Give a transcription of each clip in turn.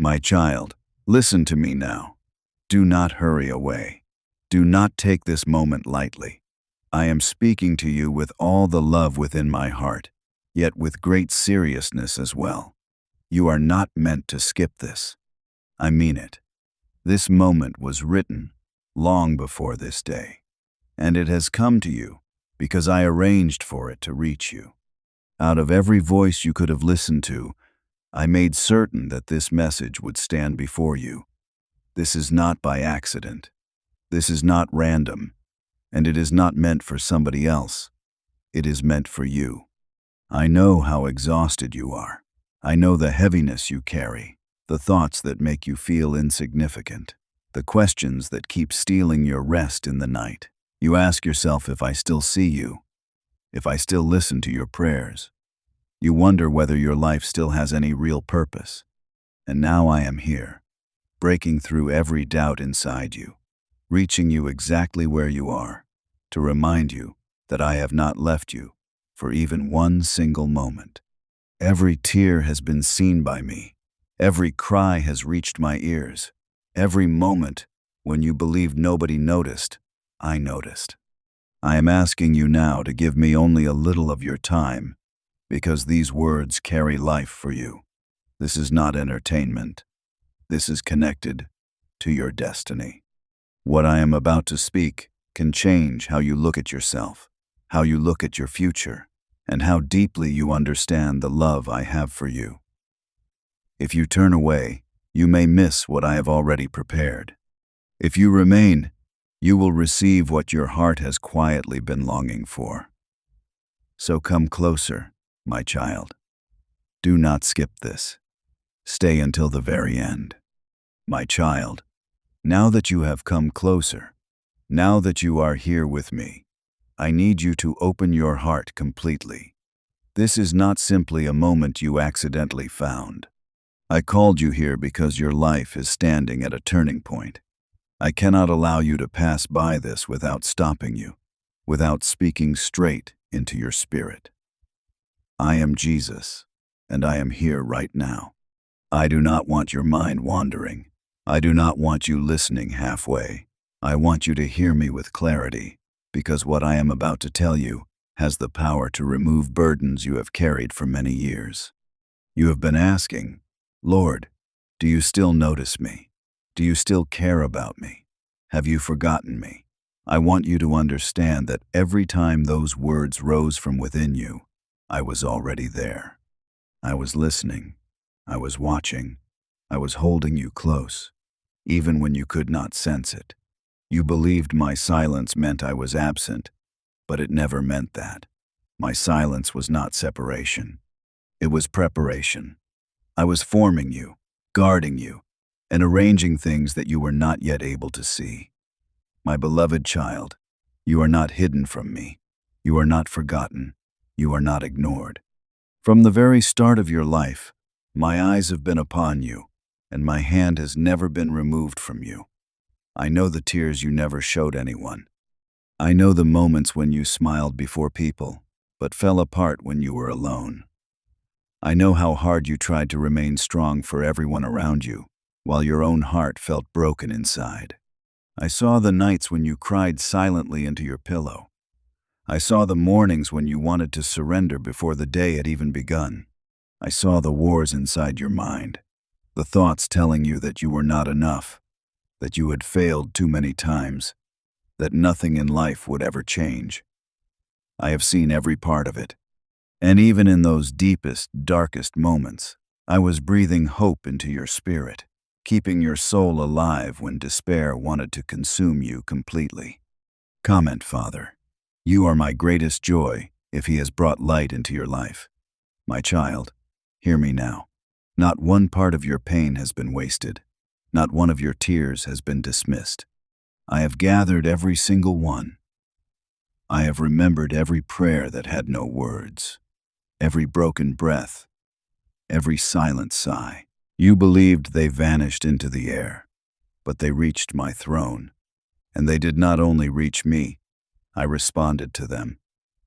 My child, listen to me now. Do not hurry away. Do not take this moment lightly. I am speaking to you with all the love within my heart, yet with great seriousness as well. You are not meant to skip this. I mean it. This moment was written long before this day, and it has come to you because I arranged for it to reach you. Out of every voice you could have listened to, I made certain that this message would stand before you. This is not by accident. This is not random, and it is not meant for somebody else. It is meant for you. I know how exhausted you are. I know the heaviness you carry, the thoughts that make you feel insignificant, the questions that keep stealing your rest in the night. You ask yourself if I still see you, if I still listen to your prayers. You wonder whether your life still has any real purpose. And now I am here, breaking through every doubt inside you, reaching you exactly where you are, to remind you that I have not left you for even one single moment. Every tear has been seen by me. Every cry has reached my ears. Every moment when you believed nobody noticed, I noticed. I am asking you now to give me only a little of your time, because these words carry life for you. This is not entertainment. This is connected to your destiny. What I am about to speak can change how you look at yourself, how you look at your future, and how deeply you understand the love I have for you. If you turn away, you may miss what I have already prepared. If you remain, you will receive what your heart has quietly been longing for. So come closer, my child. Do not skip this. Stay until the very end. My child, now that you have come closer, now that you are here with me, I need you to open your heart completely. This is not simply a moment you accidentally found. I called you here because your life is standing at a turning point. I cannot allow you to pass by this without stopping you, without speaking straight into your spirit. I am Jesus, and I am here right now. I do not want your mind wandering. I do not want you listening halfway. I want you to hear me with clarity, because what I am about to tell you has the power to remove burdens you have carried for many years. You have been asking, Lord, do you still notice me? Do you still care about me? Have you forgotten me? I want you to understand that every time those words rose from within you, I was already there. I was listening. I was watching. I was holding you close, even when you could not sense it. You believed my silence meant I was absent, but it never meant that. My silence was not separation. It was preparation. I was forming you, guarding you, and arranging things that you were not yet able to see. My beloved child, you are not hidden from me. You are not forgotten. You are not ignored. From the very start of your life, my eyes have been upon you, and my hand has never been removed from you. I know the tears you never showed anyone. I know the moments when you smiled before people, but fell apart when you were alone. I know how hard you tried to remain strong for everyone around you, while your own heart felt broken inside. I saw the nights when you cried silently into your pillow. I saw the mornings when you wanted to surrender before the day had even begun. I saw the wars inside your mind, the thoughts telling you that you were not enough, that you had failed too many times, that nothing in life would ever change. I have seen every part of it. And even in those deepest, darkest moments, I was breathing hope into your spirit, keeping your soul alive when despair wanted to consume you completely. Comment, Father. You are my greatest joy if he has brought light into your life. My child, hear me now. Not one part of your pain has been wasted. Not one of your tears has been dismissed. I have gathered every single one. I have remembered every prayer that had no words, every broken breath, every silent sigh. You believed they vanished into the air, but they reached my throne. And they did not only reach me, I responded to them,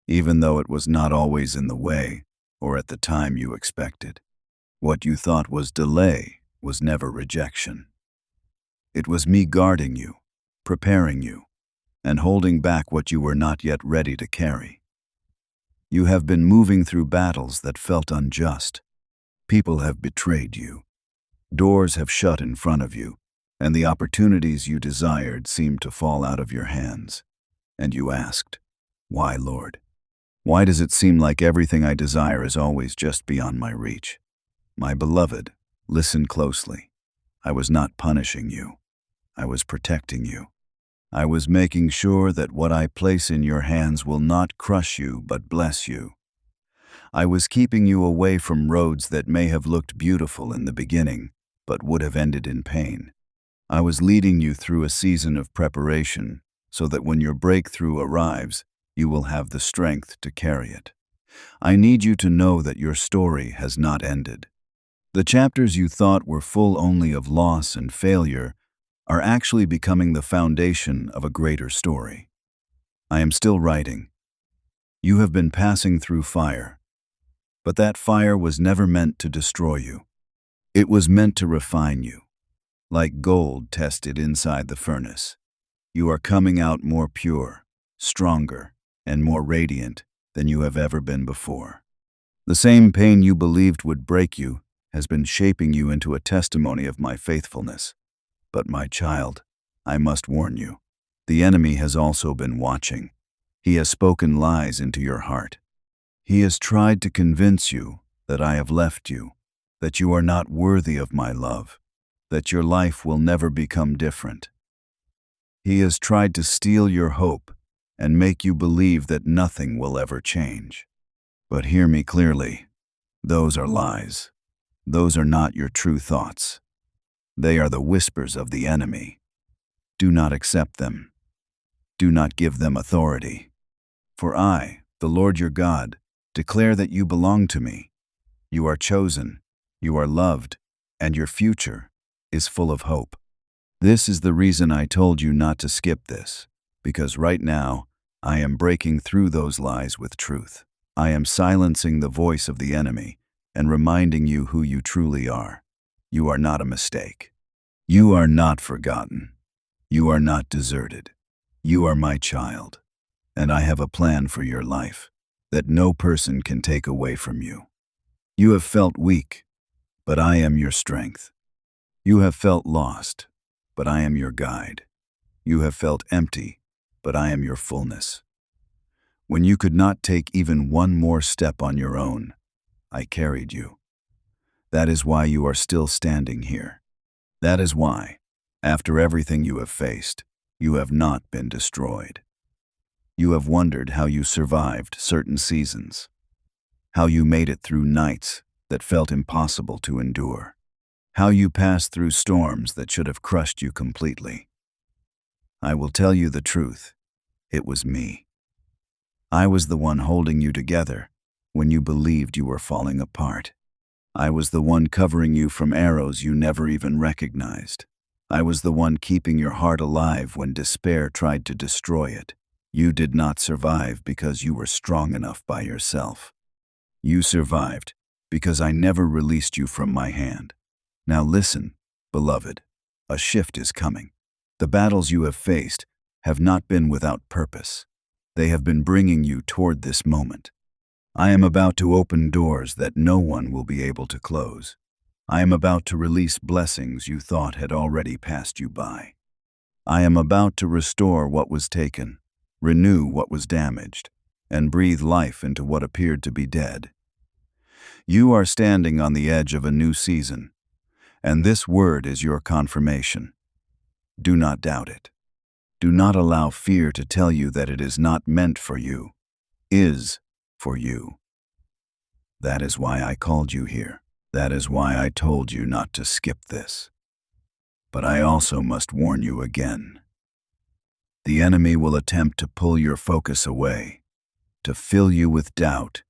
even though it was not always in the way or at the time you expected. What you thought was delay was never rejection. It was me guarding you, preparing you, and holding back what you were not yet ready to carry. You have been moving through battles that felt unjust. People have betrayed you. Doors have shut in front of you, and the opportunities you desired seemed to fall out of your hands. And you asked, "Why, Lord? Why does it seem like everything I desire is always just beyond my reach?" My beloved, listen closely. I was not punishing you. I was protecting you. I was making sure that what I place in your hands will not crush you but bless you. I was keeping you away from roads that may have looked beautiful in the beginning, but would have ended in pain. I was leading you through a season of preparation so that when your breakthrough arrives, you will have the strength to carry it. I need you to know that your story has not ended. The chapters you thought were full only of loss and failure are actually becoming the foundation of a greater story. I am still writing. You have been passing through fire, but that fire was never meant to destroy you. It was meant to refine you, like gold tested inside the furnace. You are coming out more pure, stronger, and more radiant than you have ever been before. The same pain you believed would break you has been shaping you into a testimony of my faithfulness. But my child, I must warn you, the enemy has also been watching. He has spoken lies into your heart. He has tried to convince you that I have left you, that you are not worthy of my love, that your life will never become different. He has tried to steal your hope and make you believe that nothing will ever change. But hear me clearly, those are lies. Those are not your true thoughts. They are the whispers of the enemy. Do not accept them. Do not give them authority. For I, the Lord your God, declare that you belong to me. You are chosen, you are loved, and your future is full of hope. This is the reason I told you not to skip this, because right now I am breaking through those lies with truth. I am silencing the voice of the enemy and reminding you who you truly are. You are not a mistake. You are not forgotten. You are not deserted. You are my child, and I have a plan for your life that no person can take away from you. You have felt weak, but I am your strength. You have felt lost, but I am your guide. You have felt empty, but I am your fullness. When you could not take even one more step on your own, I carried you. That is why you are still standing here. That is why, after everything you have faced, you have not been destroyed. You have wondered how you survived certain seasons, how you made it through nights that felt impossible to endure, how you passed through storms that should have crushed you completely. I will tell you the truth. It was me. I was the one holding you together when you believed you were falling apart. I was the one covering you from arrows you never even recognized. I was the one keeping your heart alive when despair tried to destroy it. You did not survive because you were strong enough by yourself. You survived because I never released you from my hand. Now listen, beloved, a shift is coming. The battles you have faced have not been without purpose. They have been bringing you toward this moment. I am about to open doors that no one will be able to close. I am about to release blessings you thought had already passed you by. I am about to restore what was taken, renew what was damaged, and breathe life into what appeared to be dead. You are standing on the edge of a new season, and this word is your confirmation. Do not doubt it. Do not allow fear to tell you that it is not meant for you, is for you. That is why I called you here. That is why I told you not to skip this. But I also must warn you again. The enemy will attempt to pull your focus away, to fill you with doubt,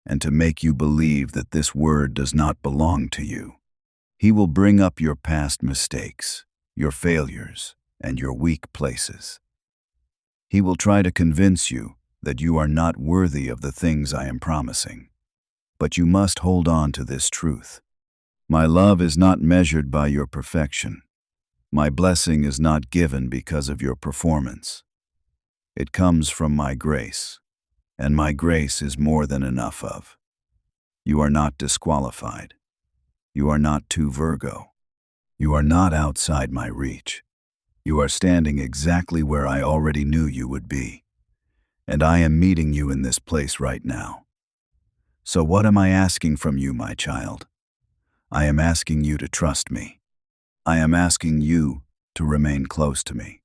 and to make you believe that this word does not belong to you. He will bring up your past mistakes, your failures, and your weak places. He will try to convince you that you are not worthy of the things I am promising. But you must hold on to this truth. My love is not measured by your perfection. My blessing is not given because of your performance. It comes from my grace, and my grace is more than enough of. You are not disqualified. You are not too Virgo. You are not outside my reach. You are standing exactly where I already knew you would be, and I am meeting you in this place right now. So what am I asking from you, my child? I am asking you to trust me. I am asking you to remain close to me.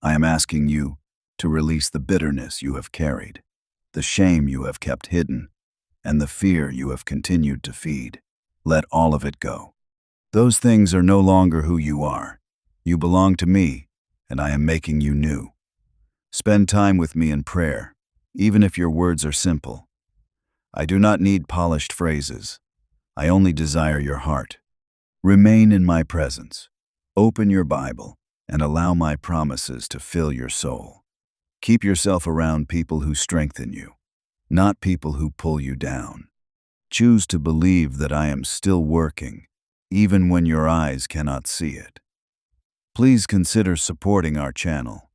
I am asking you to release the bitterness you have carried, the shame you have kept hidden, and the fear you have continued to feed. Let all of it go. Those things are no longer who you are. You belong to me, and I am making you new. Spend time with me in prayer, even if your words are simple. I do not need polished phrases. I only desire your heart. Remain in my presence. Open your Bible and allow my promises to fill your soul. Keep yourself around people who strengthen you, not people who pull you down. Choose to believe that I am still working, even when your eyes cannot see it. Please consider supporting our channel.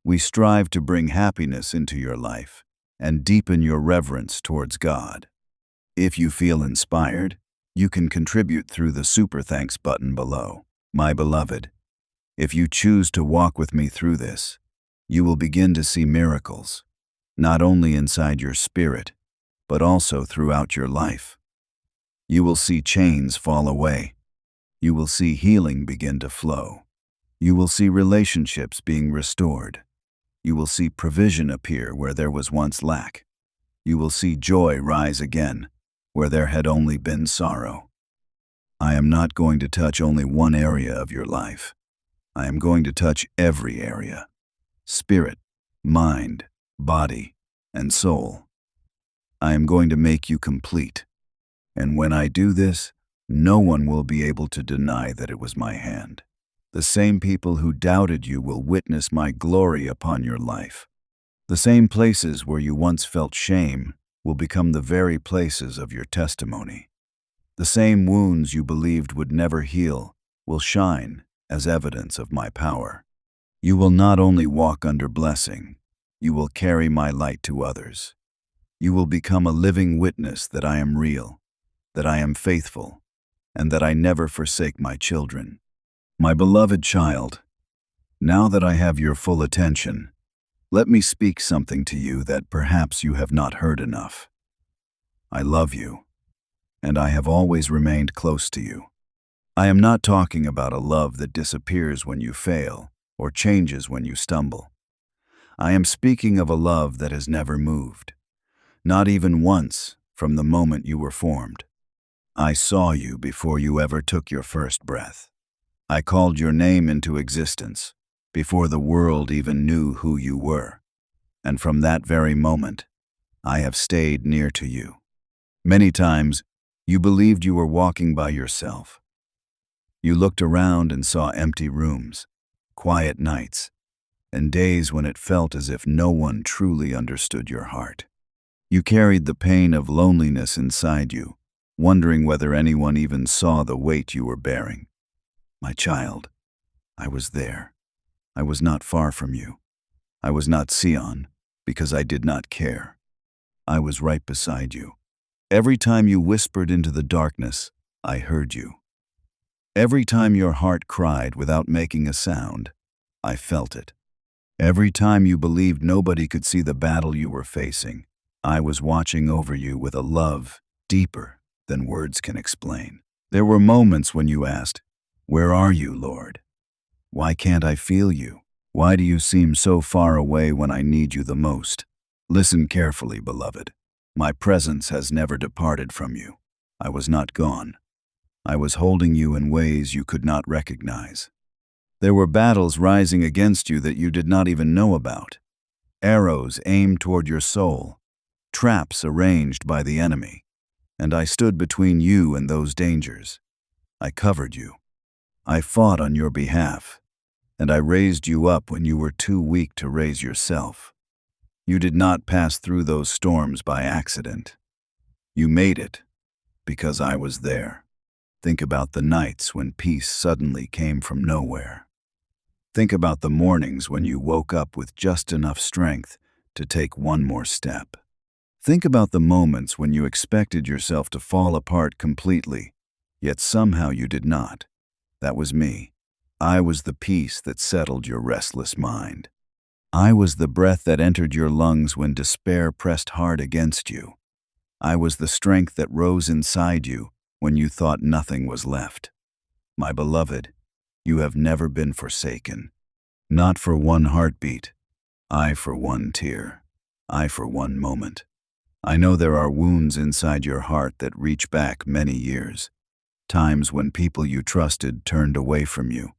We strive to bring happiness into your life and deepen your reverence towards God. If you feel inspired, you can contribute through the Super Thanks button below. My beloved, if you choose to walk with me through this, you will begin to see miracles, not only inside your spirit, but also throughout your life. You will see chains fall away. You will see healing begin to flow. You will see relationships being restored. You will see provision appear where there was once lack. You will see joy rise again where there had only been sorrow. I am not going to touch only one area of your life. I am going to touch every area: spirit, mind, body, and soul. I am going to make you complete. And when I do this, no one will be able to deny that it was my hand. The same people who doubted you will witness my glory upon your life. The same places where you once felt shame will become the very places of your testimony. The same wounds you believed would never heal will shine as evidence of my power. You will not only walk under blessing, you will carry my light to others. You will become a living witness that I am real, that I am faithful, and that I never forsake my children. My beloved child, now that I have your full attention, let me speak something to you that perhaps you have not heard enough. I love you, and I have always remained close to you. I am not talking about a love that disappears when you fail or changes when you stumble. I am speaking of a love that has never moved, not even once from the moment you were formed. I saw you before you ever took your first breath. I called your name into existence before the world even knew who you were. And from that very moment, I have stayed near to you. Many times, you believed you were walking by yourself. You looked around and saw empty rooms, quiet nights, and days when it felt as if no one truly understood your heart. You carried the pain of loneliness inside you, wondering whether anyone even saw the weight you were bearing. My child, I was there. I was not far from you. I was not Sion, because I did not care. I was right beside you. Every time you whispered into the darkness, I heard you. Every time your heart cried without making a sound, I felt it. Every time you believed nobody could see the battle you were facing, I was watching over you with a love deeper than words can explain. There were moments when you asked, "Where are you, Lord? Why can't I feel you? Why do you seem so far away when I need you the most?" Listen carefully, beloved. My presence has never departed from you. I was not gone. I was holding you in ways you could not recognize. There were battles rising against you that you did not even know about. Arrows aimed toward your soul, traps arranged by the enemy. And I stood between you and those dangers. I covered you. I fought on your behalf, and I raised you up when you were too weak to raise yourself. You did not pass through those storms by accident. You made it because I was there. Think about the nights when peace suddenly came from nowhere. Think about the mornings when you woke up with just enough strength to take one more step. Think about the moments when you expected yourself to fall apart completely, yet somehow you did not. That was me. I was the peace that settled your restless mind. I was the breath that entered your lungs when despair pressed hard against you. I was the strength that rose inside you when you thought nothing was left. My beloved, you have never been forsaken. Not for one heartbeat. I for one tear. I for one moment. I know there are wounds inside your heart that reach back many years. Times when people you trusted turned away from you.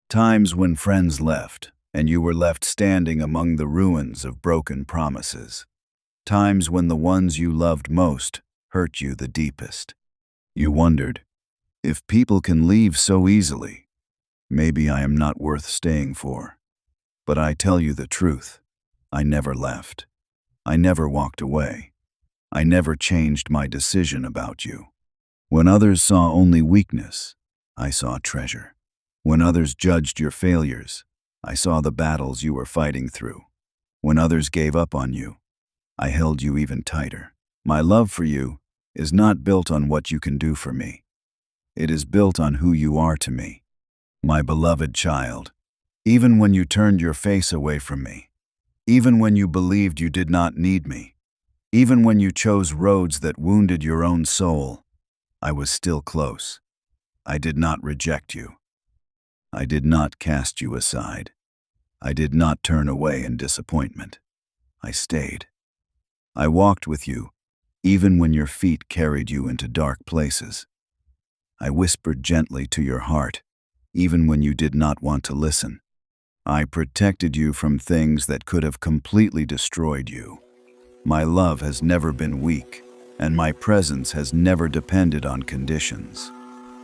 Times when friends left, and you were left standing among the ruins of broken promises. Times when the ones you loved most hurt you the deepest. You wondered, if people can leave so easily, maybe I am not worth staying for. But I tell you the truth, I never left. I never walked away. I never changed my decision about you. When others saw only weakness, I saw treasure. When others judged your failures, I saw the battles you were fighting through. When others gave up on you, I held you even tighter. My love for you is not built on what you can do for me. It is built on who you are to me. My beloved child, even when you turned your face away from me, even when you believed you did not need me, even when you chose roads that wounded your own soul, I was still close. I did not reject you. I did not cast you aside. I did not turn away in disappointment. I stayed. I walked with you, even when your feet carried you into dark places. I whispered gently to your heart, even when you did not want to listen. I protected you from things that could have completely destroyed you. My love has never been weak, and my presence has never depended on conditions.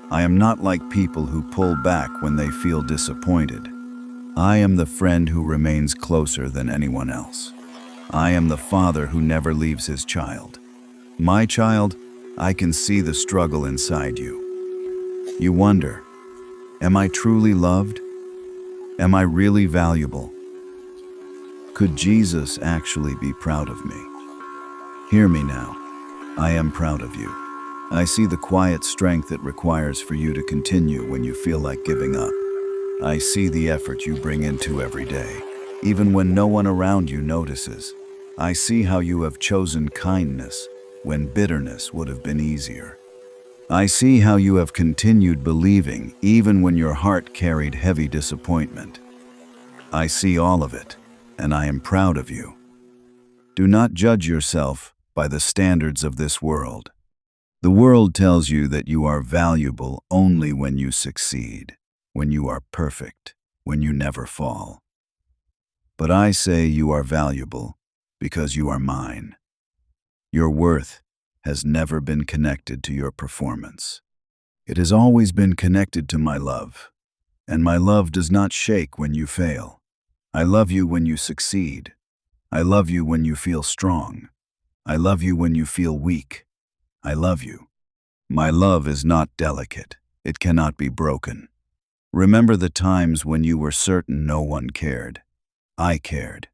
I am not like people who pull back when they feel disappointed. I am the friend who remains closer than anyone else. I am the father who never leaves his child. My child, I can see the struggle inside you. You wonder, am I truly loved? Am I really valuable? Could Jesus actually be proud of me? Hear me now. I am proud of you. I see the quiet strength it requires for you to continue when you feel like giving up. I see the effort you bring into every day, even when no one around you notices. I see how you have chosen kindness when bitterness would have been easier. I see how you have continued believing even when your heart carried heavy disappointment. I see all of it, and I am proud of you. Do not judge yourself by the standards of this world. The world tells you that you are valuable only when you succeed, when you are perfect, when you never fall. But I say you are valuable because you are mine. Your worth has never been connected to your performance. It has always been connected to my love, and my love does not shake when you fail. I love you when you succeed. I love you when you feel strong. I love you when you feel weak. I love you. My love is not delicate. It cannot be broken. Remember the times when you were certain no one cared. I cared.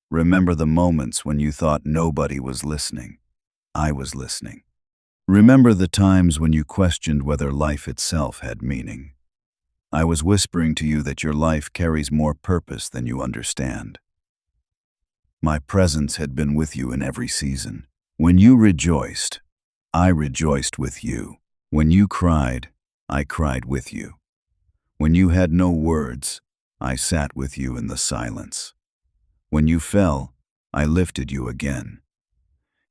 Remember the moments when you thought nobody was listening. I was listening. Remember the times when you questioned whether life itself had meaning. I was whispering to you that your life carries more purpose than you understand. My presence had been with you in every season. When you rejoiced, I rejoiced with you. When you cried, I cried with you. When you had no words, I sat with you in the silence. When you fell, I lifted you again.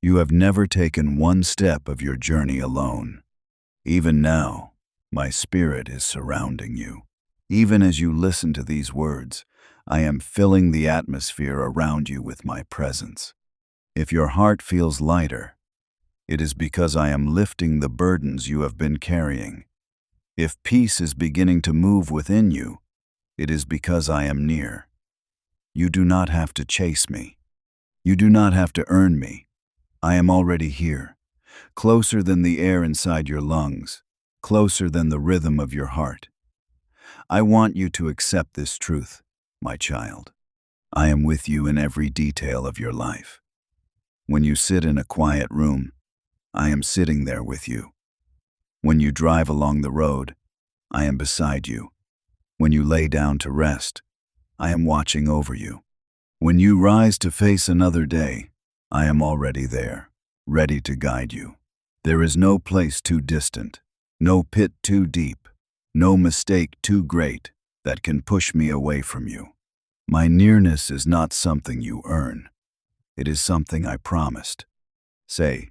You have never taken one step of your journey alone. Even now, my spirit is surrounding you. Even as you listen to these words, I am filling the atmosphere around you with my presence. If your heart feels lighter, it is because I am lifting the burdens you have been carrying. If peace is beginning to move within you, it is because I am near. You do not have to chase me. You do not have to earn me. I am already here, closer than the air inside your lungs, closer than the rhythm of your heart. I want you to accept this truth, my child. I am with you in every detail of your life. When you sit in a quiet room, I am sitting there with you. When you drive along the road, I am beside you. When you lay down to rest, I am watching over you. When you rise to face another day, I am already there, ready to guide you. There is no place too distant, no pit too deep, no mistake too great that can push me away from you. My nearness is not something you earn. It is something I promised. Say,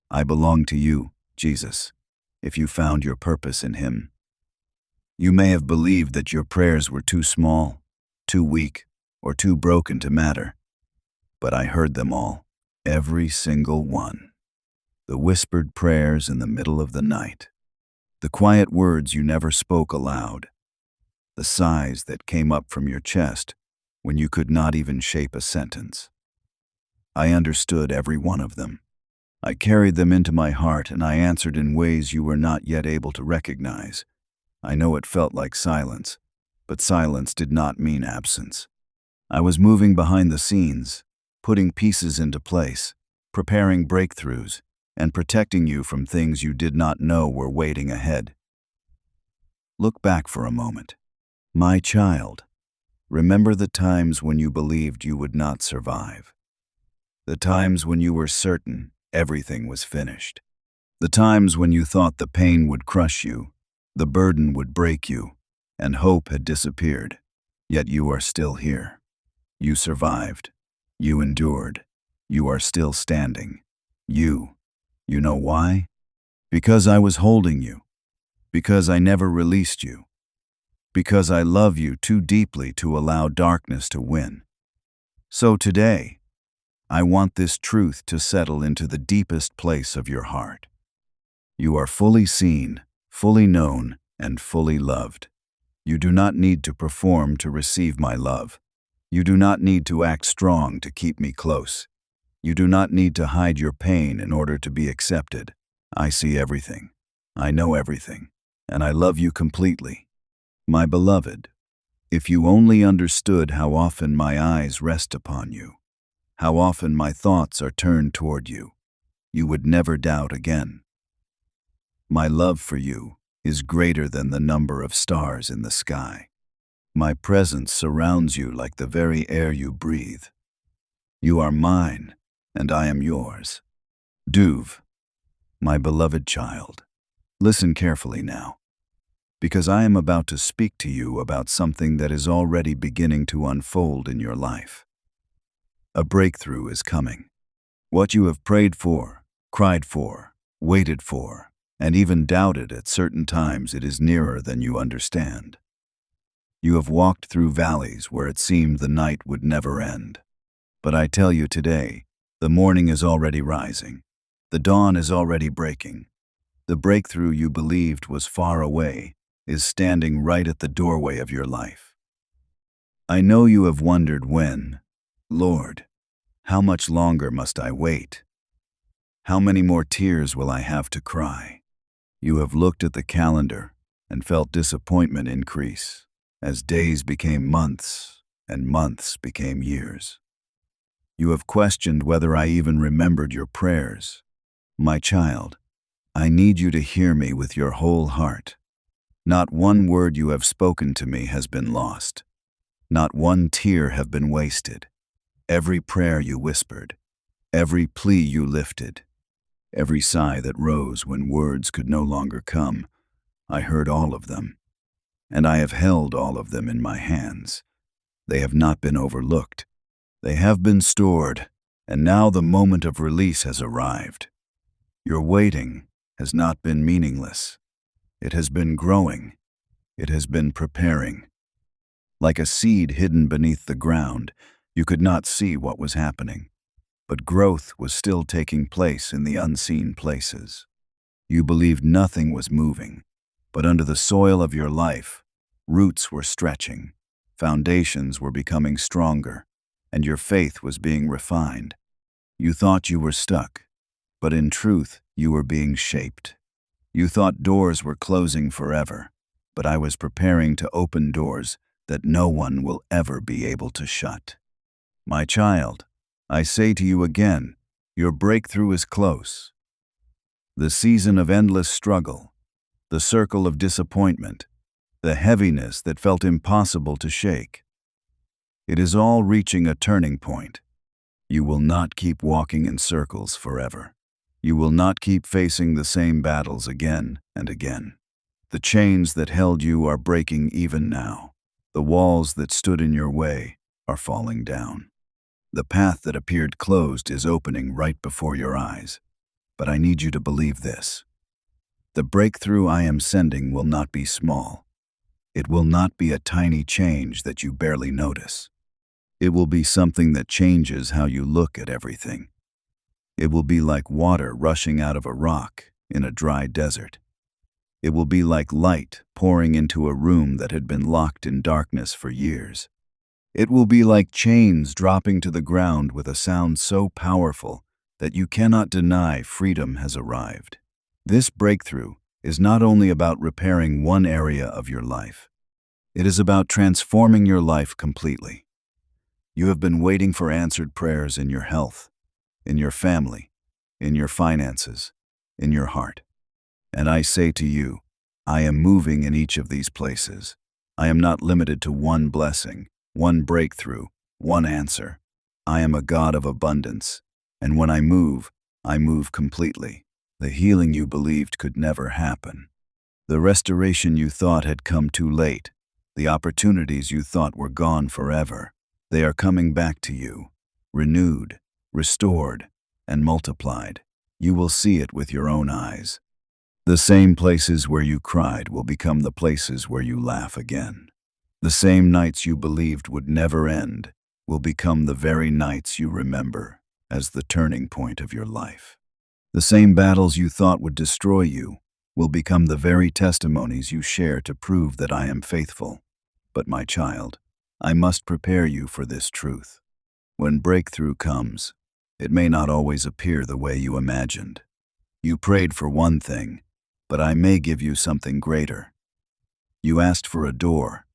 I belong to you, Jesus, if you found your purpose in Him. You may have believed that your prayers were too small, too weak, or too broken to matter. But I heard them all, every single one. The whispered prayers in the middle of the night. The quiet words you never spoke aloud. The sighs that came up from your chest when you could not even shape a sentence. I understood every one of them. I carried them into my heart, and I answered in ways you were not yet able to recognize. I know it felt like silence, but silence did not mean absence. I was moving behind the scenes, putting pieces into place, preparing breakthroughs, and protecting you from things you did not know were waiting ahead. Look back for a moment. My child, remember the times when you believed you would not survive. The times when you were certain everything was finished. The times when you thought the pain would crush you, the burden would break you, and hope had disappeared. Yet you are still here. You survived. You endured. You are still standing. You know why? Because I was holding you. Because I never released you. Because I love you too deeply to allow darkness to win. So today, I want this truth to settle into the deepest place of your heart. You are fully seen, fully known, and fully loved. You do not need to perform to receive my love. You do not need to act strong to keep me close. You do not need to hide your pain in order to be accepted. I see everything. I know everything. And I love you completely. My beloved, if you only understood how often my eyes rest upon you, how often my thoughts are turned toward you, you would never doubt again. My love for you is greater than the number of stars in the sky. My presence surrounds you like the very air you breathe. You are mine, and I am yours. Duv, my beloved child, listen carefully now, because I am about to speak to you about something that is already beginning to unfold in your life. A breakthrough is coming. What you have prayed for, cried for, waited for, and even doubted at certain times, it is nearer than you understand. You have walked through valleys where it seemed the night would never end. But I tell you today, the morning is already rising. The dawn is already breaking. The breakthrough you believed was far away is standing right at the doorway of your life. I know you have wondered when, Lord, how much longer must I wait? How many more tears will I have to cry? You have looked at the calendar and felt disappointment increase as days became months and months became years. You have questioned whether I even remembered your prayers. My child, I need you to hear me with your whole heart. Not one word you have spoken to me has been lost. Not one tear have been wasted. Every prayer you whispered, every plea you lifted, every sigh that rose when words could no longer come, I heard all of them. And I have held all of them in my hands. They have not been overlooked. They have been stored, and now the moment of release has arrived. Your waiting has not been meaningless. It has been growing. It has been preparing. Like a seed hidden beneath the ground, you could not see what was happening, but growth was still taking place in the unseen places. You believed nothing was moving, but under the soil of your life, roots were stretching, foundations were becoming stronger, and your faith was being refined. You thought you were stuck, but in truth, you were being shaped. You thought doors were closing forever, but I was preparing to open doors that no one will ever be able to shut. My child, I say to you again, your breakthrough is close. The season of endless struggle, the circle of disappointment, the heaviness that felt impossible to shake. It is all reaching a turning point. You will not keep walking in circles forever. You will not keep facing the same battles again and again. The chains that held you are breaking even now. The walls that stood in your way are falling down. The path that appeared closed is opening right before your eyes. But I need you to believe this. The breakthrough I am sending will not be small. It will not be a tiny change that you barely notice. It will be something that changes how you look at everything. It will be like water rushing out of a rock in a dry desert. It will be like light pouring into a room that had been locked in darkness for years. It will be like chains dropping to the ground with a sound so powerful that you cannot deny freedom has arrived. This breakthrough is not only about repairing one area of your life. It is about transforming your life completely. You have been waiting for answered prayers in your health, in your family, in your finances, in your heart. And I say to you, I am moving in each of these places. I am not limited to one blessing, one breakthrough, one answer. I am a God of abundance, and when I move completely. The healing you believed could never happen. The restoration you thought had come too late. The opportunities you thought were gone forever. They are coming back to you, renewed, restored, and multiplied. You will see it with your own eyes. The same places where you cried will become the places where you laugh again. The same nights you believed would never end will become the very nights you remember as the turning point of your life. The same battles you thought would destroy you will become the very testimonies you share to prove that I am faithful. But my child, I must prepare you for this truth. When breakthrough comes, it may not always appear the way you imagined. You prayed for one thing, but I may give you something greater. You asked for a door,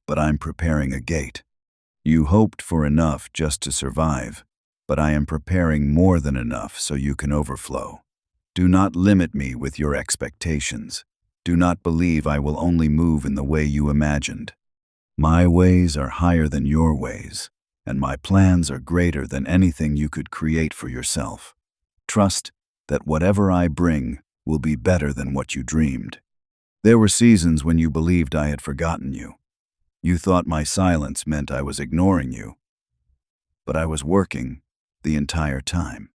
but I'm preparing a gate. You hoped for enough just to survive, but I am preparing more than enough so you can overflow. Do not limit me with your expectations. Do not believe I will only move in the way you imagined. My ways are higher than your ways, and my plans are greater than anything you could create for yourself. Trust that whatever I bring will be better than what you dreamed. There were seasons when you believed I had forgotten you. You thought my silence meant I was ignoring you. But I was working the entire time.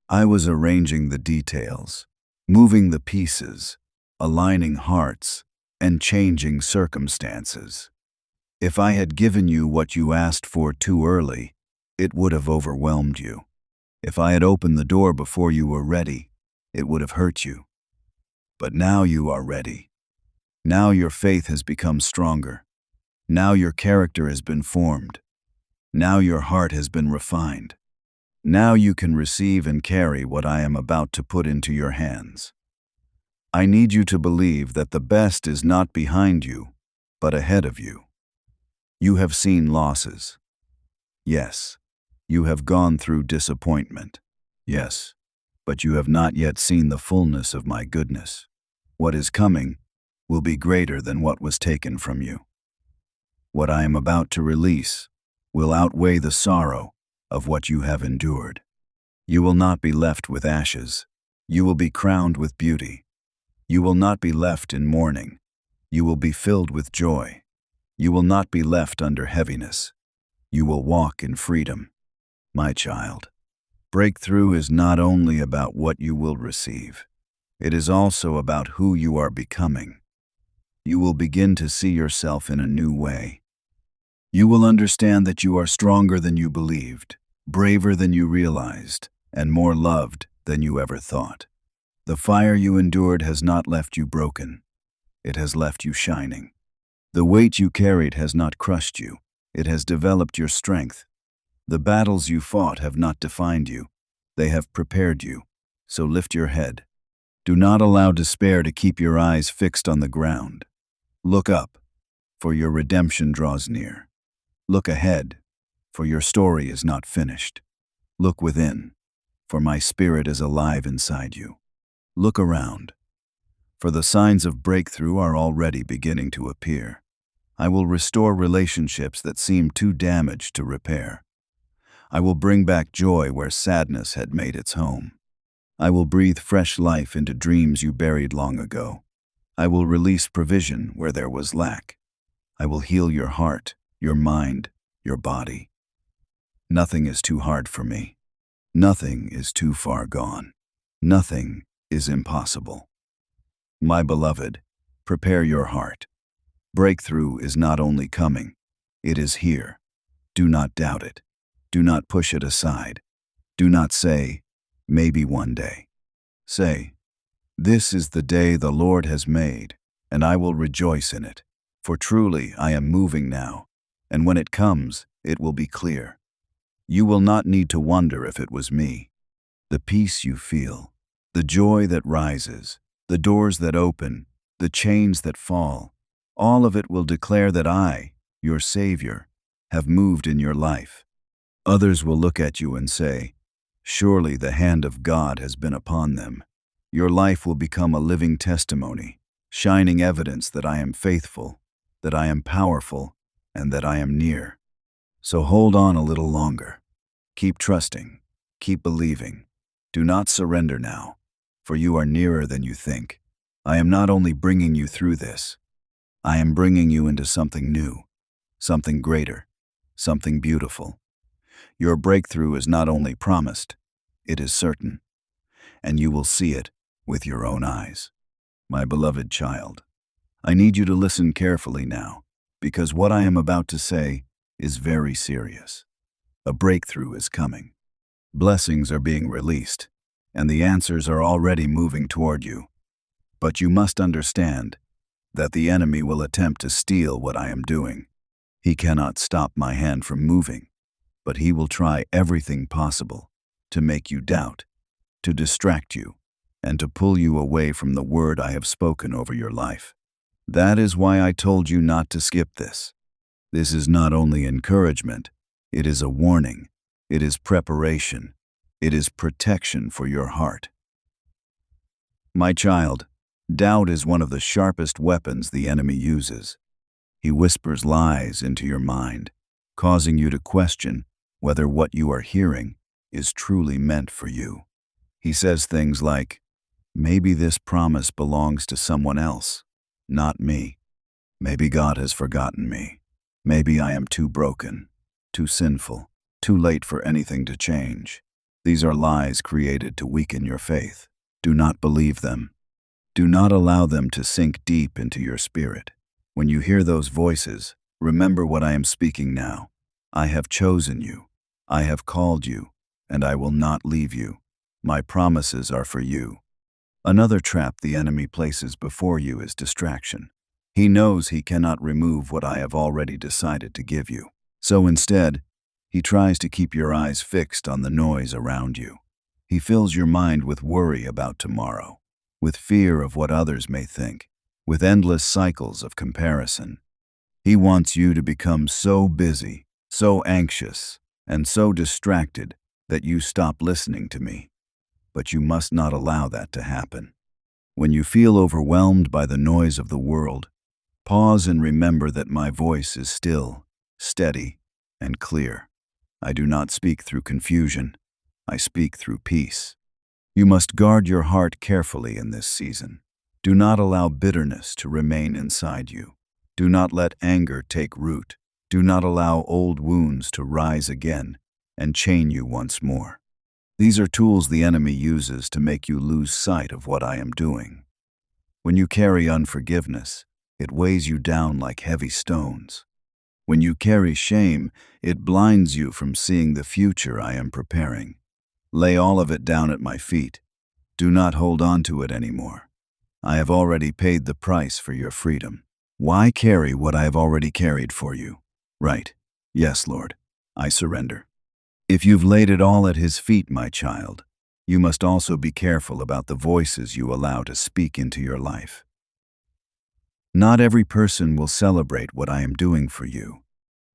I was arranging the details, moving the pieces, aligning hearts, and changing circumstances. If I had given you what you asked for too early, it would have overwhelmed you. If I had opened the door before you were ready, it would have hurt you. But now you are ready. Now your faith has become stronger. Now your character has been formed. Now your heart has been refined. Now you can receive and carry what I am about to put into your hands. I need you to believe that the best is not behind you, but ahead of you. You have seen losses. Yes, you have gone through disappointment. Yes, but you have not yet seen the fullness of my goodness. What is coming will be greater than what was taken from you. What I am about to release will outweigh the sorrow of what you have endured. You will not be left with ashes. You will be crowned with beauty. You will not be left in mourning. You will be filled with joy. You will not be left under heaviness. You will walk in freedom. My child, breakthrough is not only about what you will receive. It is also about who you are becoming. You will begin to see yourself in a new way. You will understand that you are stronger than you believed, braver than you realized, and more loved than you ever thought. The fire you endured has not left you broken. It has left you shining. The weight you carried has not crushed you. It has developed your strength. The battles you fought have not defined you. They have prepared you. So lift your head. Do not allow despair to keep your eyes fixed on the ground. Look up, for your redemption draws near. Look ahead, for your story is not finished. Look within, for my spirit is alive inside you. Look around, for the signs of breakthrough are already beginning to appear. I will restore relationships that seem too damaged to repair. I will bring back joy where sadness had made its home. I will breathe fresh life into dreams you buried long ago. I will release provision where there was lack. I will heal your heart, your mind, your body. Nothing is too hard for me. Nothing is too far gone. Nothing is impossible. My beloved, prepare your heart. Breakthrough is not only coming, it is here. Do not doubt it. Do not push it aside. Do not say, maybe one day. Say, this is the day the Lord has made, and I will rejoice in it. For truly I am moving now, and when it comes, it will be clear. You will not need to wonder if it was me. The peace you feel, the joy that rises, the doors that open, the chains that fall, all of it will declare that I, your Savior, have moved in your life. Others will look at you and say, surely the hand of God has been upon them. Your life will become a living testimony, shining evidence that I am faithful, that I am powerful, and that I am near. So hold on a little longer. Keep trusting. Keep believing. Do not surrender now, for you are nearer than you think. I am not only bringing you through this, I am bringing you into something new, something greater, something beautiful. Your breakthrough is not only promised, it is certain, and you will see it with your own eyes. My beloved child, I need you to listen carefully now, because what I am about to say is very serious. A breakthrough is coming. Blessings are being released, and the answers are already moving toward you. But you must understand that the enemy will attempt to steal what I am doing. He cannot stop my hand from moving, but he will try everything possible to make you doubt, to distract you, and to pull you away from the word I have spoken over your life. That is why I told you not to skip this. This is not only encouragement, it is a warning, it is preparation, it is protection for your heart. My child, doubt is one of the sharpest weapons the enemy uses. He whispers lies into your mind, causing you to question whether what you are hearing is truly meant for you. He says things like, maybe this promise belongs to someone else, not me. Maybe God has forgotten me. Maybe I am too broken, too sinful, too late for anything to change. These are lies created to weaken your faith. Do not believe them. Do not allow them to sink deep into your spirit. When you hear those voices, remember what I am speaking now. I have chosen you. I have called you, and I will not leave you. My promises are for you. Another trap the enemy places before you is distraction. He knows he cannot remove what I have already decided to give you. So instead, he tries to keep your eyes fixed on the noise around you. He fills your mind with worry about tomorrow, with fear of what others may think, with endless cycles of comparison. He wants you to become so busy, so anxious, and so distracted that you stop listening to me. But you must not allow that to happen. When you feel overwhelmed by the noise of the world, pause and remember that my voice is still, steady, and clear. I do not speak through confusion. I speak through peace. You must guard your heart carefully in this season. Do not allow bitterness to remain inside you. Do not let anger take root. Do not allow old wounds to rise again and chain you once more. These are tools the enemy uses to make you lose sight of what I am doing. When you carry unforgiveness, it weighs you down like heavy stones. When you carry shame, it blinds you from seeing the future I am preparing. Lay all of it down at my feet. Do not hold on to it anymore. I have already paid the price for your freedom. Why carry what I have already carried for you? Right. Yes, Lord. I surrender. If you've laid it all at his feet, my child, You must also be careful about the voices you allow to speak into your life. Not every person will celebrate what I am doing for you.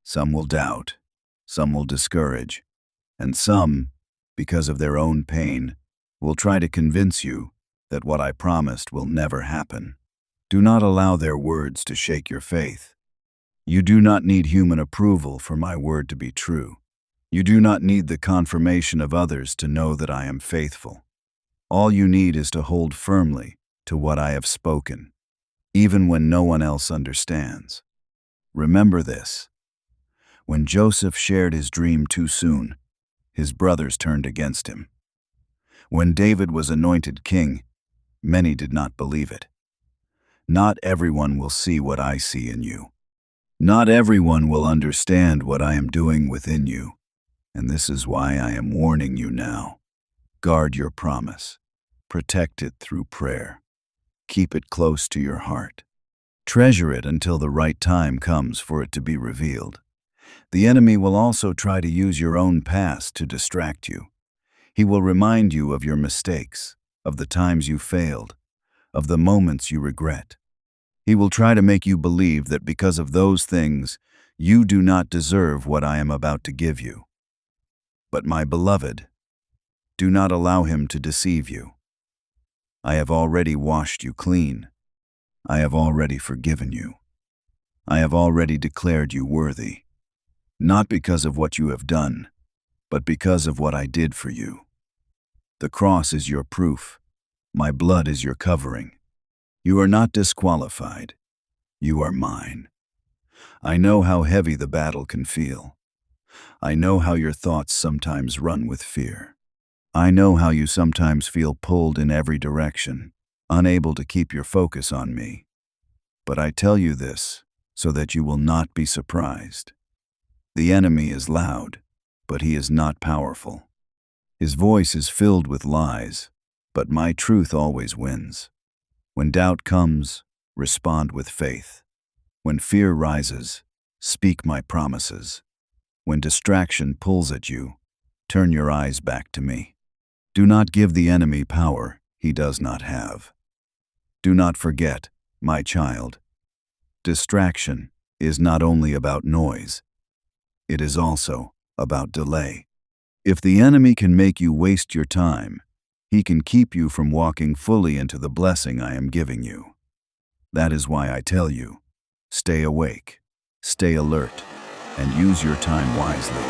Some will doubt, some will discourage, and some, because of their own pain, will try to convince you that what I promised will never happen. Do not allow their words to shake your faith. You do not need human approval for my word to be true. You do not need the confirmation of others to know that I am faithful. All you need is to hold firmly to what I have spoken, even when no one else understands. Remember this. When Joseph shared his dream too soon, his brothers turned against him. When David was anointed king, many did not believe it. Not everyone will see what I see in you. Not everyone will understand what I am doing within you. And this is why I am warning you now. Guard your promise. Protect it through prayer. Keep it close to your heart. Treasure it until the right time comes for it to be revealed. The enemy will also try to use your own past to distract you. He will remind you of your mistakes, of the times you failed, of the moments you regret. He will try to make you believe that because of those things, you do not deserve what I am about to give you. But my beloved, do not allow him to deceive you. I have already washed you clean. I have already forgiven you. I have already declared you worthy, not because of what you have done, but because of what I did for you. The cross is your proof. My blood is your covering. You are not disqualified. You are mine. I know how heavy the battle can feel. I know how your thoughts sometimes run with fear. I know how you sometimes feel pulled in every direction, unable to keep your focus on me. But I tell you this so that you will not be surprised. The enemy is loud, but he is not powerful. His voice is filled with lies, but my truth always wins. When doubt comes, respond with faith. When fear rises, speak my promises. When distraction pulls at you, turn your eyes back to me. Do not give the enemy power he does not have. Do not forget, my child, distraction is not only about noise, it is also about delay. If the enemy can make you waste your time, he can keep you from walking fully into the blessing I am giving you. That is why I tell you, stay awake, stay alert, and use your time wisely.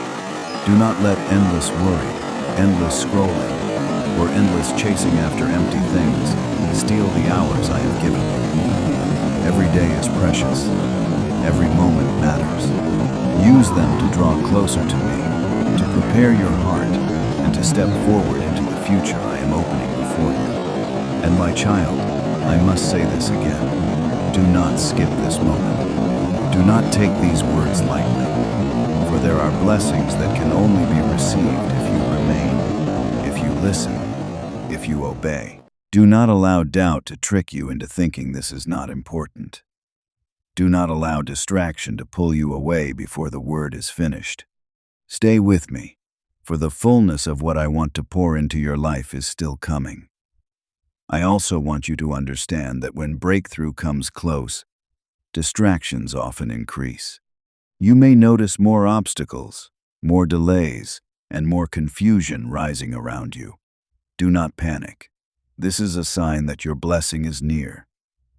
Do not let endless worry, endless scrolling, or endless chasing after empty things steal the hours I have given you. Every day is precious. Every moment matters. Use them to draw closer to me, to prepare your heart, and to step forward into the future I am opening before you. And my child, I must say this again. Do not skip this moment. Do not take these words lightly, for there are blessings that can only be received if you remain, if you listen, if you obey. Do not allow doubt to trick you into thinking this is not important. Do not allow distraction to pull you away before the word is finished. Stay with me, for the fullness of what I want to pour into your life is still coming. I also want you to understand that when breakthrough comes close, distractions often increase. You may notice more obstacles, more delays, and more confusion rising around you. Do not panic. This is a sign that your blessing is near.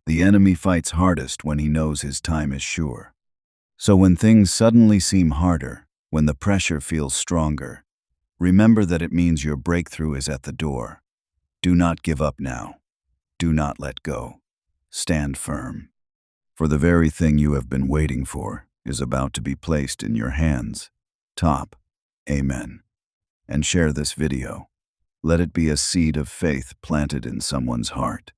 The enemy fights hardest when he knows his time is sure. So when things suddenly seem harder, when the pressure feels stronger, remember that it means your breakthrough is at the door. Do not give up now. Do not let go. Stand firm. For the very thing you have been waiting for is about to be placed in your hands. Amen. And share this video. Let it be a seed of faith planted in someone's heart.